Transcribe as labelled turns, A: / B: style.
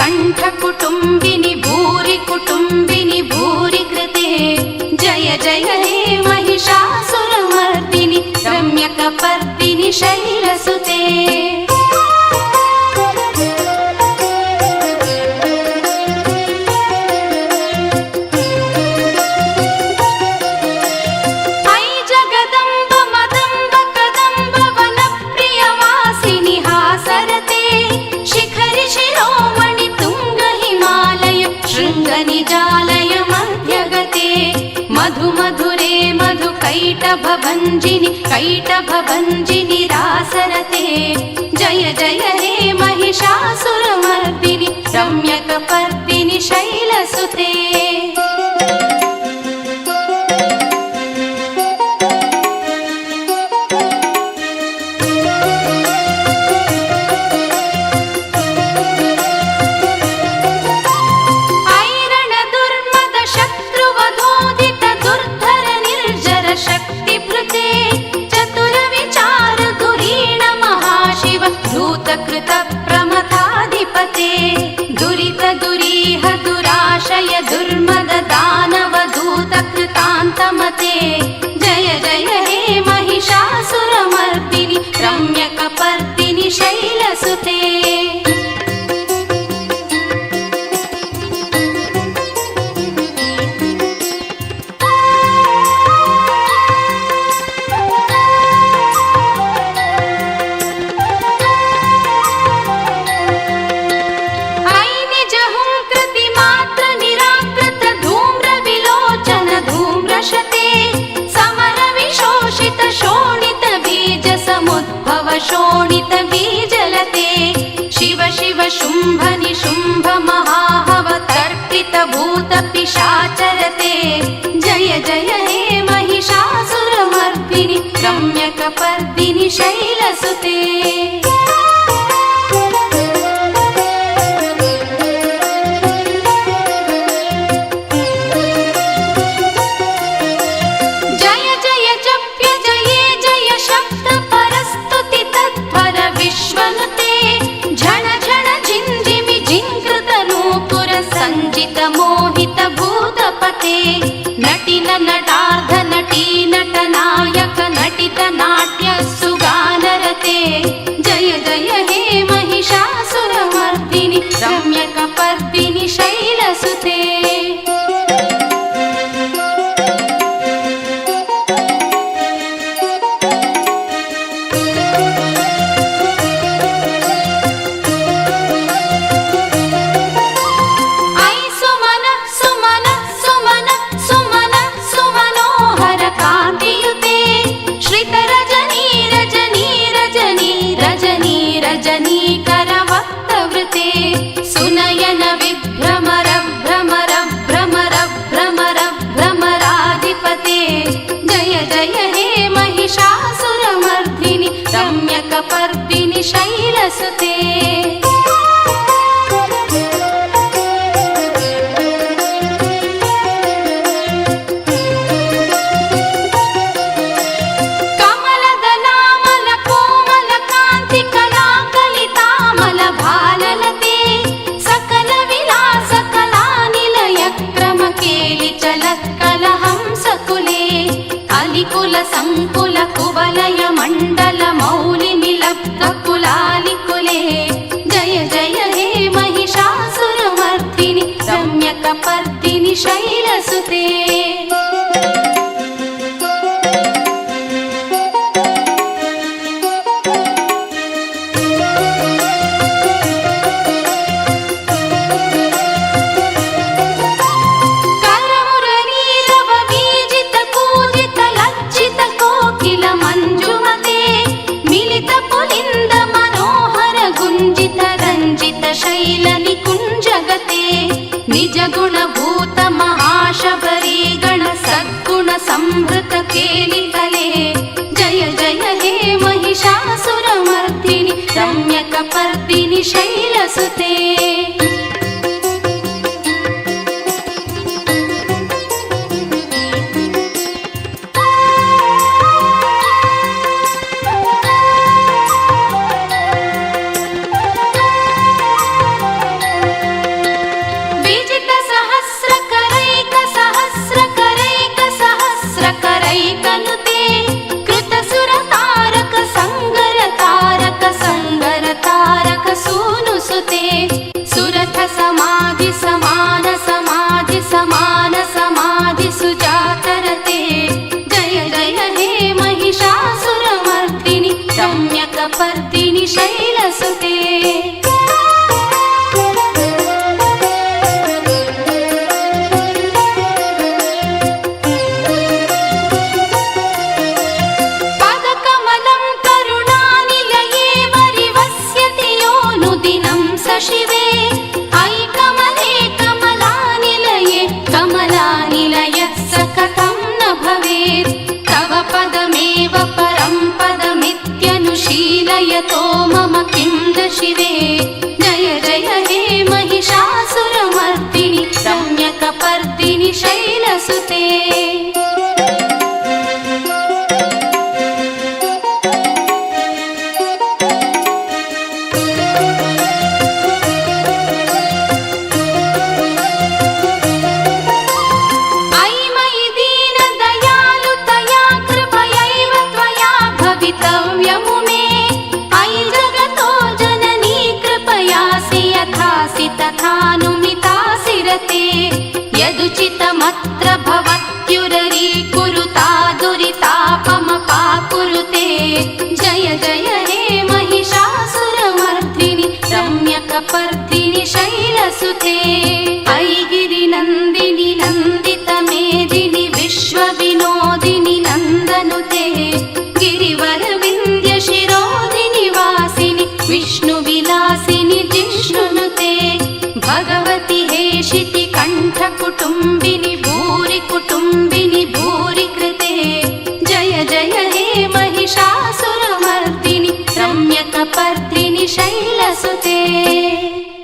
A: कंठकुटुम्बिनि भूरि कुटुम्बिनि भूरि कृते जय जय हे महिषासुरमर्दिनि रम्यकपर्दिनि शैलसुते निजालय मध्यगते मधुमधुरे मधुकैटभभञ्जिनि कैटभभञ्जिनि रासरते जय जय हे महिषासुरमर्दिनि रम्यकपर्दिनि शैलसुते प्रमथाधिपते दुरित दुरीह दुराशय दुर्मद दानव दूत कृतान्तमते जय जय हे महिषासुरमर्दिनि रम्यकपर्दिनि शैलसुते शोणित बीजलते शिव शिव शुंभ निशुंभ महाहव तर्पित भूत पिशाचरते जय जय हे महिषासुरमर्दिनि रम्यकपर्दिनि शैलसुते मोहित भूतपते नटिन नटार्ध नटी नटनायक नटित नाट्य सुगानरते जय जय हे महिषासुरमर्दिनि रम्यकपर्दिनि शैलसुते सुनयन विभ्रमर भ्रमर भ्रमर भ्रमर भ्रमराधिपते जय जय हे महिषासुरमर्दिनि रम्यकपर्दिनि शैलसुते कुल संकुल कुवलय मंडल मौलि निलब्ध कुलालिकुले जय जय हे महिषासुरमर्दिनि रम्यकपर्दिनि शैलसुते शैलनिकुञ्जगते निजगुणभूत महाशबरी गण सद्गुण संभृत केलितले जय जय हे महिषासुरमर्दिनि रम्यकपर्दिनि शैलसुते मठ समाधि समान समाधि समान समाधि सुजातरते जय जय हे महिषासुरमर्दिनि रम्यकपर्दिनि शैलसुते शिवे ऐ कमले कमलानिलये कमलानिलयः स कथं न भवेत् तव पदमेव परं पदमित्यनुशीलयतो मम किं न शिवे जय जय हे महिषासुरमर्दिनि रम्यकपर्दिनि शैलसुते तथानुमितासिरते यदुचितमत्र भवत्युररीकुरुता दुरितापमपाकुरुते जय जय हे महिषासुरमर्दिनि रम्यकपर्दिनि शैलसुते ऐ गिरिनन्दिनि नन्दितमेदिनि विश्वविनोदिनि नन्दनुते गिरिवरविन्द्यशिरोधिनि वासिनि विष्णुविलासिनि जिष्णुनुते भगवति हेशिति कण्ठकुटुम्बिनि भूरि कुटुम्बिनि भूरि कृते जय जय हे महिषासुरमर्दिनि रम्यकपर्दिनि शैलसुते।